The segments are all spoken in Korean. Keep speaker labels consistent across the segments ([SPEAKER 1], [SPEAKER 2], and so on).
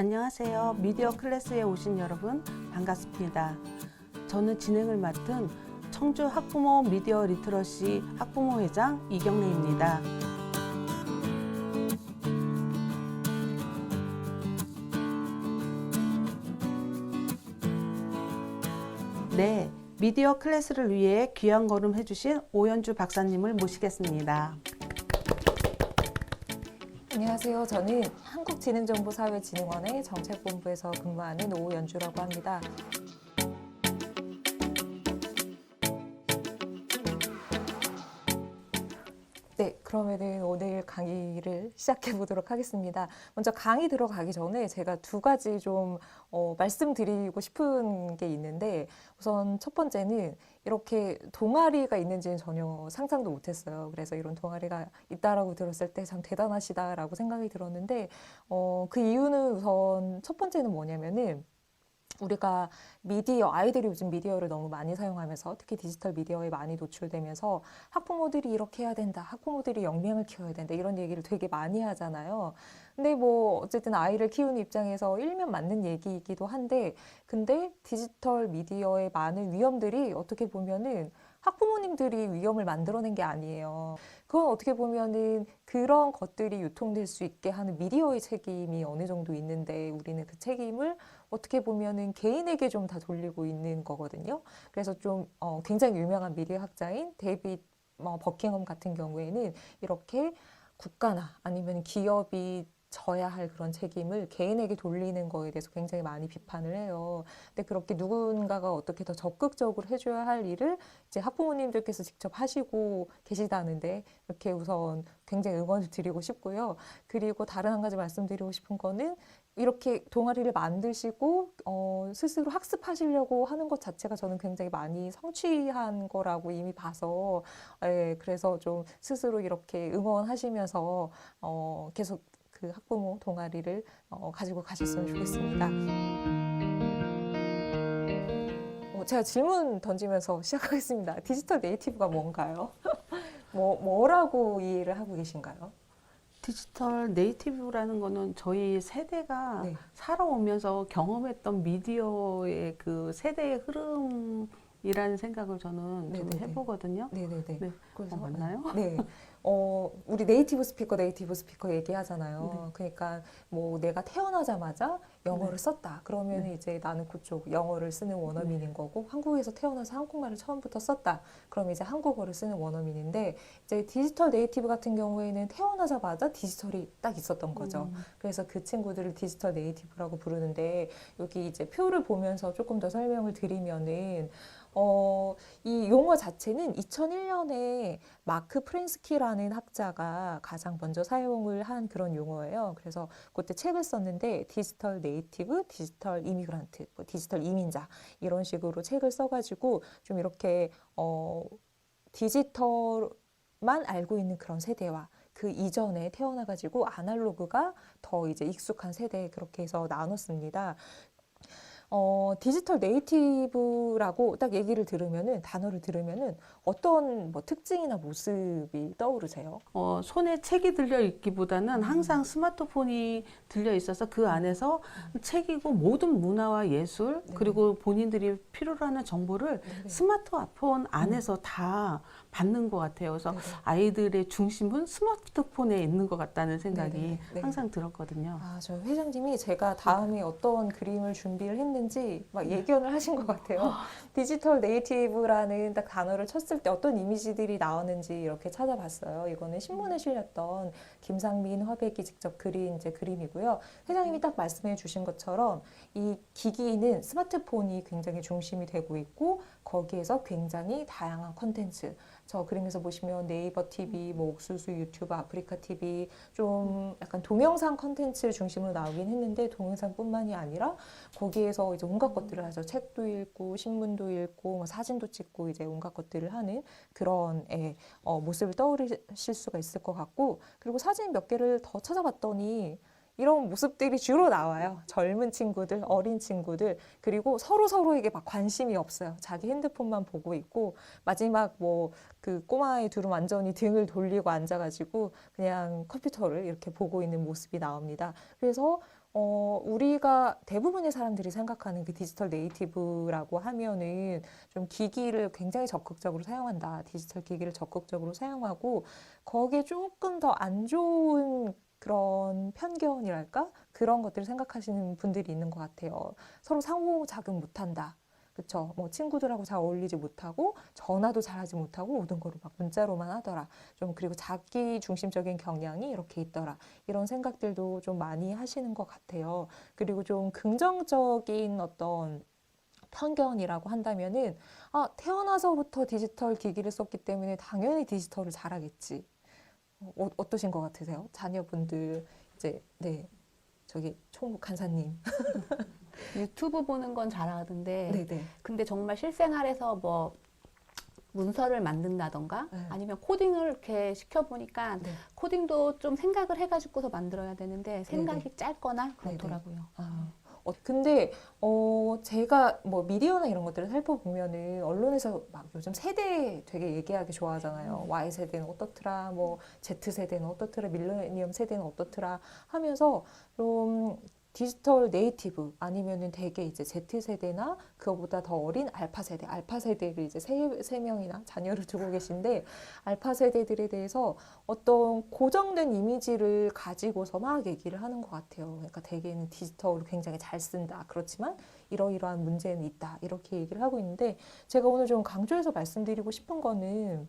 [SPEAKER 1] 안녕하세요. 미디어 클래스에 오신 여러분 반갑습니다. 저는 진행을 맡은 청주 학부모 미디어 리터러시 학부모회장 이경래입니다. 네, 미디어 클래스를 위해 귀한 걸음 해주신 오연주 박사님을 모시겠습니다.
[SPEAKER 2] 안녕하세요. 저는 한국지능정보사회진흥원의 정책본부에서 근무하는 오연주라고 합니다. 네, 그러면은 오늘 강의를 시작해 보도록 하겠습니다. 먼저 강의 들어가기 전에 제가 두 가지 좀 말씀드리고 싶은 게 있는데, 우선 첫 번째는 이렇게 동아리가 있는지는 전혀 상상도 못했어요. 그래서 이런 동아리가 있다라고 들었을 때 참 대단하시다라고 생각이 들었는데, 그 이유는 우선 첫 번째는 뭐냐면은 우리가 아이들이 요즘 미디어를 너무 많이 사용하면서 특히 디지털 미디어에 많이 노출되면서 학부모들이 이렇게 해야 된다, 학부모들이 역량을 키워야 된다, 이런 얘기를 되게 많이 하잖아요. 근데 뭐 어쨌든 아이를 키우는 입장에서 일면 맞는 얘기이기도 한데, 근데 디지털 미디어의 많은 위험들이 어떻게 보면은 학부모님들이 위험을 만들어낸 게 아니에요. 그건 어떻게 보면은 그런 것들이 유통될 수 있게 하는 미디어의 책임이 어느 정도 있는데, 우리는 그 책임을 어떻게 보면은 개인에게 좀 다 돌리고 있는 거거든요. 그래서 좀 굉장히 유명한 미디어 학자인 데이빗 버킹엄 같은 경우에는 이렇게 국가나 아니면 기업이 져야 할 그런 책임을 개인에게 돌리는 거에 대해서 굉장히 많이 비판을 해요. 근데 그렇게 누군가가 어떻게 더 적극적으로 해줘야 할 일을 이제 학부모님들께서 직접 하시고 계시다는데, 이렇게 우선 굉장히 응원을 드리고 싶고요. 그리고 다른 한 가지 말씀드리고 싶은 거는, 이렇게 동아리를 만드시고 스스로 학습하시려고 하는 것 자체가 저는 굉장히 많이 성취한 거라고 이미 봐서, 그래서 좀 스스로 이렇게 응원하시면서 계속 그 학부모 동아리를 가지고 가셨으면 좋겠습니다. 제가 질문 던지면서 시작하겠습니다. 디지털 네이티브가 뭔가요? 뭐라고 이해를 하고 계신가요?
[SPEAKER 1] 디지털 네이티브라는 거는 저희 세대가
[SPEAKER 2] 네.
[SPEAKER 1] 살아오면서 경험했던 미디어의 그 세대의 흐름이라는 생각을 저는 좀
[SPEAKER 2] 네네네.
[SPEAKER 1] 해보거든요.
[SPEAKER 2] 네네네.
[SPEAKER 1] 네,
[SPEAKER 2] 그래서
[SPEAKER 1] 맞나요?
[SPEAKER 2] 네. 우리 네이티브 스피커 얘기하잖아요.
[SPEAKER 1] 네,
[SPEAKER 2] 그러니까 뭐 내가 태어나자마자 영어를
[SPEAKER 1] 네,
[SPEAKER 2] 썼다. 그러면
[SPEAKER 1] 네,
[SPEAKER 2] 이제 나는 그쪽 영어를 쓰는
[SPEAKER 1] 네,
[SPEAKER 2] 원어민인 거고, 한국에서 태어나서 한국말을 처음부터 썼다. 그럼 이제 한국어를 쓰는 원어민인데, 이제 디지털 네이티브 같은 경우에는 태어나자마자 디지털이 딱 있었던 거죠. 그래서 그 친구들을 디지털 네이티브라고 부르는데, 여기 이제 표를 보면서 조금 더 설명을 드리면은, 이 용어 자체는 2001년에 마크 프렌스키라는 학자가 가장 먼저 사용을 한 그런 용어예요. 그래서 그때 책을 썼는데, 디지털 네이티브, 디지털 이미그란트, 뭐 디지털 이민자, 이런 식으로 책을 써가지고 좀 이렇게 디지털만 알고 있는 그런 세대와 그 이전에 태어나가지고 아날로그가 더 이제 익숙한 세대, 그렇게 해서 나눴습니다. 디지털 네이티브라고 딱 얘기를 들으면은, 단어를 들으면은 어떤 뭐 특징이나 모습이 떠오르세요?
[SPEAKER 1] 손에 책이 들려 있기보다는 항상 스마트폰이 들려 있어서 그 안에서 책이고 모든 문화와 예술
[SPEAKER 2] 네.
[SPEAKER 1] 그리고 본인들이 필요로 하는 정보를
[SPEAKER 2] 네네.
[SPEAKER 1] 스마트폰 안에서 다 받는 것 같아요. 그래서
[SPEAKER 2] 네네.
[SPEAKER 1] 아이들의 중심은 스마트폰에 있는 것 같다는 생각이
[SPEAKER 2] 네네네. 네.
[SPEAKER 1] 항상 들었거든요.
[SPEAKER 2] 저 회장님이 제가 다음에 어떤 그림을 준비를 했는지 막 예견을 하신 것 같아요. 디지털 네이티브라는 딱 단어를 쳤을 때 어떤 이미지들이 나오는지 이렇게 찾아봤어요. 이거는 신문에 실렸던 김상민 화백이 직접 그린 이제 그림이고요. 회장님이 딱 말씀해 주신 것처럼 이 기기는 스마트폰이 굉장히 중심이 되고 있고, 거기에서 굉장히 다양한 콘텐츠, 저 그림에서 보시면 네이버 TV, 뭐 옥수수 유튜브, 아프리카 TV, 좀 약간 동영상 컨텐츠를 중심으로 나오긴 했는데, 동영상뿐만이 아니라 거기에서 이제 온갖 것들을 하죠. 책도 읽고 신문도 읽고 뭐 사진도 찍고 이제 온갖 것들을 하는 그런 모습을 떠올리실 수가 있을 것 같고, 그리고 사진 몇 개를 더 찾아봤더니 이런 모습들이 주로 나와요. 젊은 친구들, 어린 친구들, 그리고 서로에게 막 관심이 없어요. 자기 핸드폰만 보고 있고, 마지막 뭐 그 꼬마의 둘은 완전히 등을 돌리고 앉아가지고 그냥 컴퓨터를 이렇게 보고 있는 모습이 나옵니다. 그래서 우리가 대부분의 사람들이 생각하는 그 디지털 네이티브라고 하면은 좀 기기를 굉장히 적극적으로 사용한다. 디지털 기기를 적극적으로 사용하고 거기에 조금 더 안 좋은 그런 편견이랄까? 그런 것들을 생각하시는 분들이 있는 것 같아요. 서로 상호작용 못한다. 그쵸? 뭐 친구들하고 잘 어울리지 못하고 전화도 잘하지 못하고 모든 거를 막 문자로만 하더라. 좀 그리고 자기 중심적인 경향이 이렇게 있더라. 이런 생각들도 좀 많이 하시는 것 같아요. 그리고 좀 긍정적인 어떤 편견이라고 한다면은 태어나서부터 디지털 기기를 썼기 때문에 당연히 디지털을 잘하겠지. 어떠신 것 같으세요? 자녀분들 이제 네 저기 총무 간사님.
[SPEAKER 3] 유튜브 보는 건 잘하던데,
[SPEAKER 2] 네네.
[SPEAKER 3] 근데 정말 실생활에서 뭐 문서를 만든다던가
[SPEAKER 2] 네.
[SPEAKER 3] 아니면 코딩을 이렇게 시켜보니까
[SPEAKER 2] 네.
[SPEAKER 3] 코딩도 좀 생각을 해가지고서 만들어야 되는데 생각이
[SPEAKER 2] 네네.
[SPEAKER 3] 짧거나 그렇더라고요.
[SPEAKER 2] 근데, 제가 뭐 미디어나 이런 것들을 살펴보면은 언론에서 막 요즘 세대 되게 얘기하기 좋아하잖아요. Y세대는 어떻더라, 뭐 Z세대는 어떻더라, 밀레니엄 세대는 어떻더라 하면서 좀 디지털 네이티브 아니면은 되게 이제 Z세대나 그거보다 더 어린 알파 세대를 이제 세 명이나 자녀를 두고 계신데 알파 세대들에 대해서 어떤 고정된 이미지를 가지고서 막 얘기를 하는 것 같아요. 그러니까 대개는 디지털을 굉장히 잘 쓴다. 그렇지만 이러이러한 문제는 있다. 이렇게 얘기를 하고 있는데 제가 오늘 좀 강조해서 말씀드리고 싶은 거는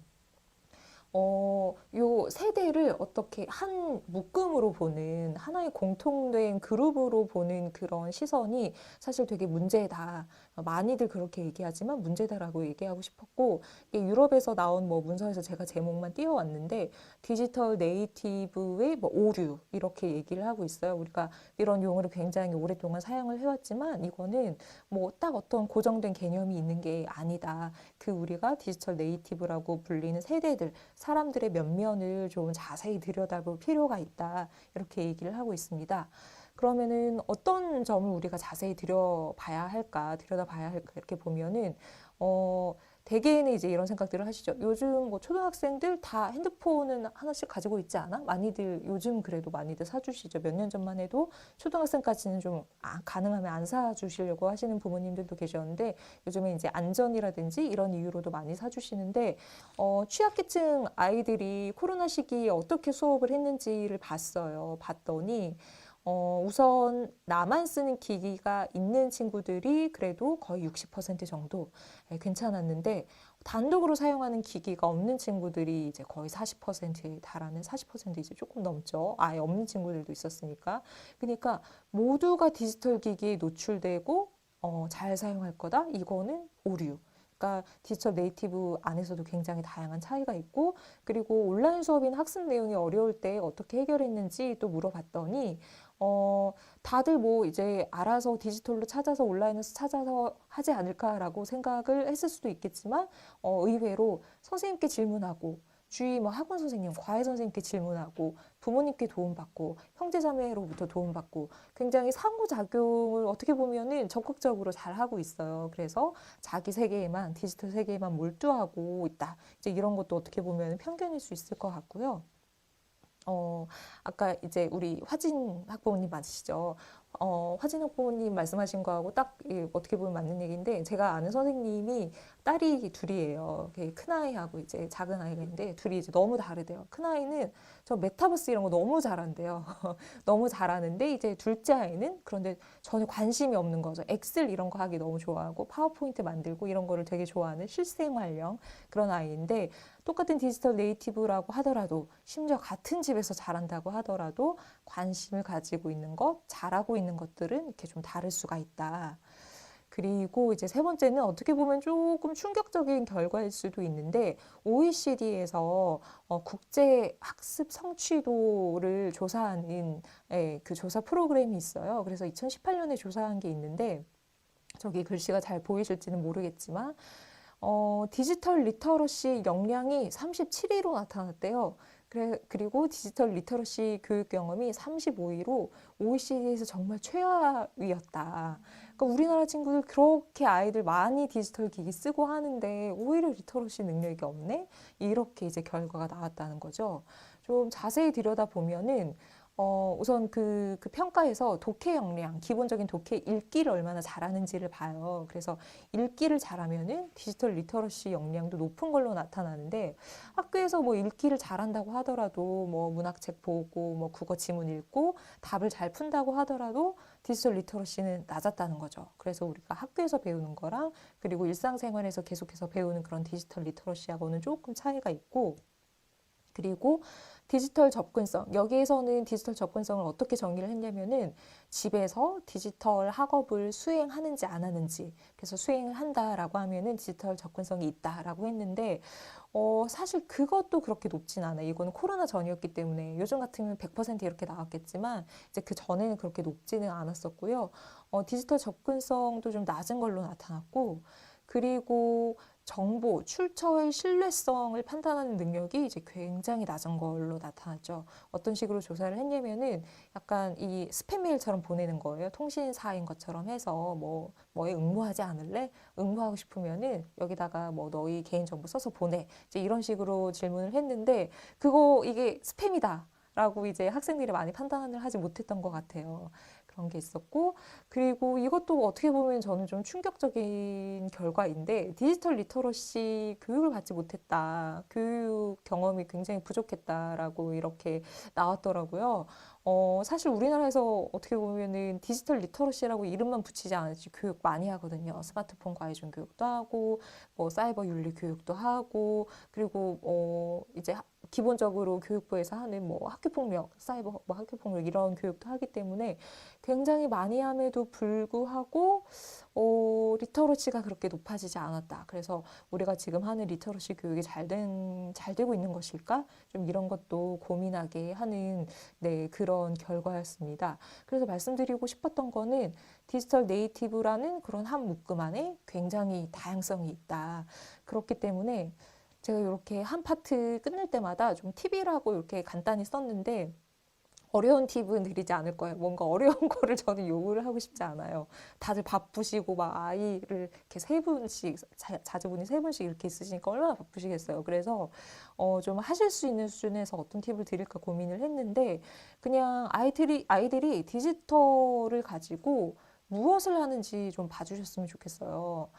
[SPEAKER 2] 요 세대를 어떻게 한 묶음으로 보는 하나의 공통된 그룹으로 보는 그런 시선이 사실 되게 문제다. 많이들 그렇게 얘기하지만 문제다라고 얘기하고 싶었고, 이게 유럽에서 나온 뭐 문서에서 제가 제목만 띄워왔는데, 디지털 네이티브의 뭐 오류, 이렇게 얘기를 하고 있어요. 우리가 이런 용어를 굉장히 오랫동안 사용을 해왔지만, 이거는 뭐 딱 어떤 고정된 개념이 있는 게 아니다. 그 우리가 디지털 네이티브라고 불리는 세대들, 사람들의 면면을 좀 자세히 들여다볼 필요가 있다. 이렇게 얘기를 하고 있습니다. 그러면은 어떤 점을 우리가 자세히 들여다봐야 할까 이렇게 보면은 대개는 이제 이런 생각들을 하시죠. 요즘 뭐 초등학생들 다 핸드폰은 하나씩 가지고 있지 않아? 많이들 요즘 그래도 많이들 사주시죠. 몇 년 전만 해도 초등학생까지는 좀 가능하면 안 사주시려고 하시는 부모님들도 계셨는데 요즘에 이제 안전이라든지 이런 이유로도 많이 사주시는데 취약계층 아이들이 코로나 시기에 어떻게 수업을 했는지를 봤더니 우선 나만 쓰는 기기가 있는 친구들이 그래도 거의 60% 정도 괜찮았는데 단독으로 사용하는 기기가 없는 친구들이 이제 거의 40%에 달하는 40% 이제 조금 넘죠. 아예 없는 친구들도 있었으니까. 그러니까 모두가 디지털 기기에 노출되고 잘 사용할 거다. 이거는 오류. 그러니까 디지털 네이티브 안에서도 굉장히 다양한 차이가 있고 그리고 온라인 수업이나 학습 내용이 어려울 때 어떻게 해결했는지 또 물어봤더니 다들 뭐 이제 알아서 디지털로 찾아서 온라인에서 찾아서 하지 않을까라고 생각을 했을 수도 있겠지만 의외로 선생님께 질문하고 주위 뭐 학원 선생님, 과외 선생님께 질문하고 부모님께 도움받고 형제자매로부터 도움받고 굉장히 상호작용을 어떻게 보면은 적극적으로 잘 하고 있어요. 그래서 자기 세계에만 디지털 세계에만 몰두하고 있다. 이제 이런 것도 어떻게 보면 편견일 수 있을 것 같고요. 아까 이제 우리 화진 학부모님 맞으시죠? 화진 학부모님 말씀하신 거하고 딱 어떻게 보면 맞는 얘기인데 제가 아는 선생님이 딸이 둘이에요. 큰아이하고 이제 작은 아이가 있는데 둘이 이제 너무 다르대요. 큰아이는 저 메타버스 이런 거 너무 잘한대요. 너무 잘하는데 이제 둘째 아이는 그런데 전혀 관심이 없는 거죠. 엑셀 이런 거 하기 너무 좋아하고 파워포인트 만들고 이런 거를 되게 좋아하는 실생활형 그런 아이인데 똑같은 디지털 네이티브라고 하더라도 심지어 같은 집에서 자란다고 하더라도 관심을 가지고 있는 것, 잘하고 있는 것들은 이렇게 좀 다를 수가 있다. 그리고 이제 세 번째는 어떻게 보면 조금 충격적인 결과일 수도 있는데 OECD에서 국제 학습 성취도를 조사하는 그 조사 프로그램이 있어요. 그래서 2018년에 조사한 게 있는데 저기 글씨가 잘 보이실지는 모르겠지만 디지털 리터러시 역량이 37위로 나타났대요. 그리고 디지털 리터러시 교육 경험이 35위로 OECD에서 정말 최하위였다. 그러니까 우리나라 친구들 그렇게 아이들 많이 디지털 기기 쓰고 하는데 오히려 리터러시 능력이 없네? 이렇게 이제 결과가 나왔다는 거죠. 좀 자세히 들여다보면은 우선 그 평가에서 독해 역량, 기본적인 독해 읽기를 얼마나 잘하는지를 봐요. 그래서 읽기를 잘하면은 디지털 리터러시 역량도 높은 걸로 나타나는데 학교에서 뭐 읽기를 잘한다고 하더라도 뭐 문학책 보고 뭐 국어 지문 읽고 답을 잘 푼다고 하더라도 디지털 리터러시는 낮았다는 거죠. 그래서 우리가 학교에서 배우는 거랑 그리고 일상생활에서 계속해서 배우는 그런 디지털 리터러시하고는 조금 차이가 있고 그리고 디지털 접근성. 여기에서는 디지털 접근성을 어떻게 정의를 했냐면은 집에서 디지털 학업을 수행하는지 안 하는지. 그래서 수행을 한다라고 하면은 디지털 접근성이 있다라고 했는데, 사실 그것도 그렇게 높진 않아요. 이거는 코로나 전이었기 때문에 요즘 같으면 100% 이렇게 나왔겠지만 이제 그 전에는 그렇게 높지는 않았었고요. 디지털 접근성도 좀 낮은 걸로 나타났고, 그리고 정보, 출처의 신뢰성을 판단하는 능력이 이제 굉장히 낮은 걸로 나타났죠. 어떤 식으로 조사를 했냐면은 약간 이 스팸 메일처럼 보내는 거예요. 통신사인 것처럼 해서 뭐에 응모하지 않을래? 응모하고 싶으면은 여기다가 뭐 너희 개인정보 써서 보내. 이제 이런 식으로 질문을 했는데 이게 스팸이다. 라고 이제 학생들이 많이 판단을 하지 못했던 것 같아요. 그런 게 있었고, 그리고 이것도 어떻게 보면 저는 좀 충격적인 결과인데, 디지털 리터러시 교육을 받지 못했다. 교육 경험이 굉장히 부족했다라고 이렇게 나왔더라고요. 사실 우리나라에서 어떻게 보면은 디지털 리터러시라고 이름만 붙이지 않을지 교육 많이 하거든요. 스마트폰 과외중 교육도 하고, 뭐 사이버 윤리 교육도 하고, 그리고 이제 기본적으로 교육부에서 하는 뭐 학교폭력, 사이버 뭐 학교폭력 이런 교육도 하기 때문에 굉장히 많이 함에도 불구하고 리터러시가 그렇게 높아지지 않았다. 그래서 우리가 지금 하는 리터러시 교육이 잘 되고 있는 것일까? 좀 이런 것도 고민하게 하는 네, 그런 결과였습니다. 그래서 말씀드리고 싶었던 거는 디지털 네이티브라는 그런 한 묶음 안에 굉장히 다양성이 있다. 그렇기 때문에 제가 이렇게 한 파트 끝낼 때마다 좀 팁이라고 이렇게 간단히 썼는데 어려운 팁은 드리지 않을 거예요. 뭔가 어려운 거를 저는 요구를 하고 싶지 않아요. 다들 바쁘시고 막 아이를 이렇게 세 분씩 자제분이 세 분씩 이렇게 있으시니까 얼마나 바쁘시겠어요. 그래서 좀 하실 수 있는 수준에서 어떤 팁을 드릴까 고민을 했는데 그냥 아이들이 디지털을 가지고 무엇을 하는지 좀 봐주셨으면 좋겠어요.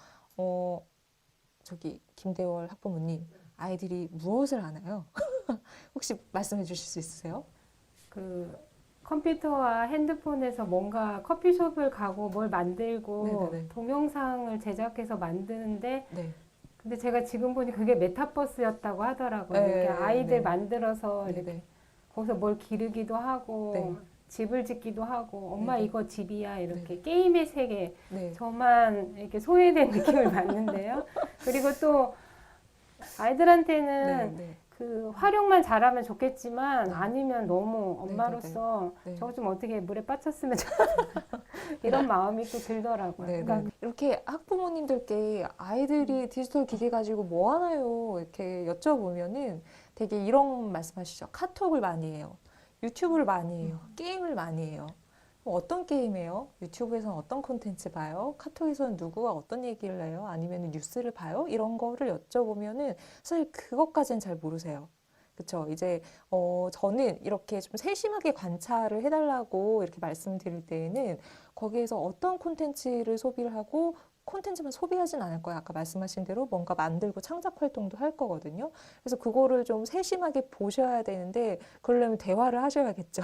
[SPEAKER 2] 저기 김대월 학부모님, 아이들이 무엇을 하나요? 혹시 말씀해 주실 수 있으세요?
[SPEAKER 4] 그 컴퓨터와 핸드폰에서 뭔가 커피숍을 가고 뭘 만들고
[SPEAKER 2] 네네네.
[SPEAKER 4] 동영상을 제작해서 만드는데
[SPEAKER 2] 네.
[SPEAKER 4] 근데 제가 지금 보니 그게 메타버스였다고 하더라고요.
[SPEAKER 2] 네,
[SPEAKER 4] 이렇게 아이들
[SPEAKER 2] 네.
[SPEAKER 4] 만들어서
[SPEAKER 2] 네,
[SPEAKER 4] 이렇게
[SPEAKER 2] 네.
[SPEAKER 4] 거기서 뭘 기르기도 하고
[SPEAKER 2] 네.
[SPEAKER 4] 집을 짓기도 하고 엄마
[SPEAKER 2] 네네.
[SPEAKER 4] 이거 집이야 이렇게
[SPEAKER 2] 네네.
[SPEAKER 4] 게임의 세계
[SPEAKER 2] 네.
[SPEAKER 4] 저만 이렇게 소외된 느낌을 받는데요. 그리고 또
[SPEAKER 2] 네,
[SPEAKER 4] 아이들한테는
[SPEAKER 2] 네.
[SPEAKER 4] 그 활용만 잘하면 좋겠지만
[SPEAKER 2] 네.
[SPEAKER 4] 아니면 너무
[SPEAKER 2] 네,
[SPEAKER 4] 엄마로서
[SPEAKER 2] 네, 네.
[SPEAKER 4] 저거 좀 어떻게 물에 빠쳤으면 좋겠다 이런 마음이 또 들더라고요.
[SPEAKER 2] 네,
[SPEAKER 4] 그러니까
[SPEAKER 2] 네. 이렇게 학부모님들께 아이들이 디지털 기기 가지고 뭐 하나요? 이렇게 여쭤보면은 되게 이런 말씀하시죠. 카톡을 많이 해요. 유튜브를 많이 해요. 게임을 많이 해요. 어떤 게임해요? 유튜브에서는 어떤 콘텐츠 봐요? 카톡에서는 누구와 어떤 얘기를 해요? 아니면 뉴스를 봐요? 이런 거를 여쭤보면은 사실 그것까지는 잘 모르세요. 그쵸? 이제, 저는 이렇게 좀 세심하게 관찰을 해달라고 이렇게 말씀드릴 때에는 거기에서 어떤 콘텐츠를 소비를 하고 콘텐츠만 소비하진 않을 거예요. 아까 말씀하신 대로 뭔가 만들고 창작 활동도 할 거거든요. 그래서 그거를 좀 세심하게 보셔야 되는데 그러려면 대화를 하셔야겠죠.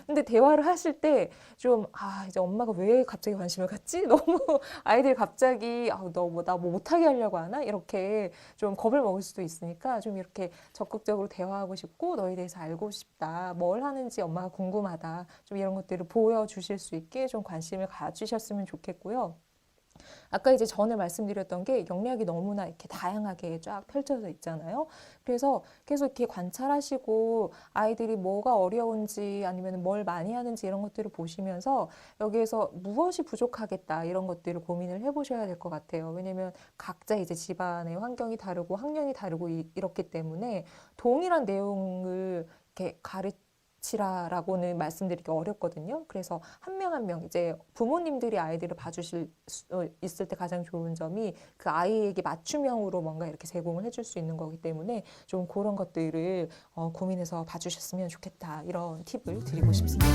[SPEAKER 2] 근데 대화를 하실 때 좀, 이제 엄마가 왜 갑자기 관심을 갖지? 너무 아이들이 갑자기, 나 뭐 못하게 하려고 하나? 이렇게 좀 겁을 먹을 수도 있으니까 좀 이렇게 적극적으로 대화하고 싶고 너에 대해서 알고 싶다. 뭘 하는지 엄마가 궁금하다. 좀 이런 것들을 보여주실 수 있게 좀 관심을 가지셨으면 좋겠고요. 아까 이제 전에 말씀드렸던 게 영역이 너무나 이렇게 다양하게 쫙 펼쳐져 있잖아요. 그래서 계속 이렇게 관찰하시고 아이들이 뭐가 어려운지 아니면 뭘 많이 하는지 이런 것들을 보시면서 여기에서 무엇이 부족하겠다 이런 것들을 고민을 해보셔야 될 것 같아요. 왜냐면 각자 이제 집안의 환경이 다르고 학년이 다르고 이렇기 때문에 동일한 내용을 이렇게 치라라고는 말씀드리기 어렵거든요. 그래서 한 명 한 명 이제 부모님들이 아이들을 봐주실 수 있을 때 가장 좋은 점이 그 아이에게 맞춤형으로 뭔가 이렇게 제공을 해줄 수 있는 거기 때문에 좀 그런 것들을 고민해서 봐주셨으면 좋겠다 이런 팁을 드리고 싶습니다.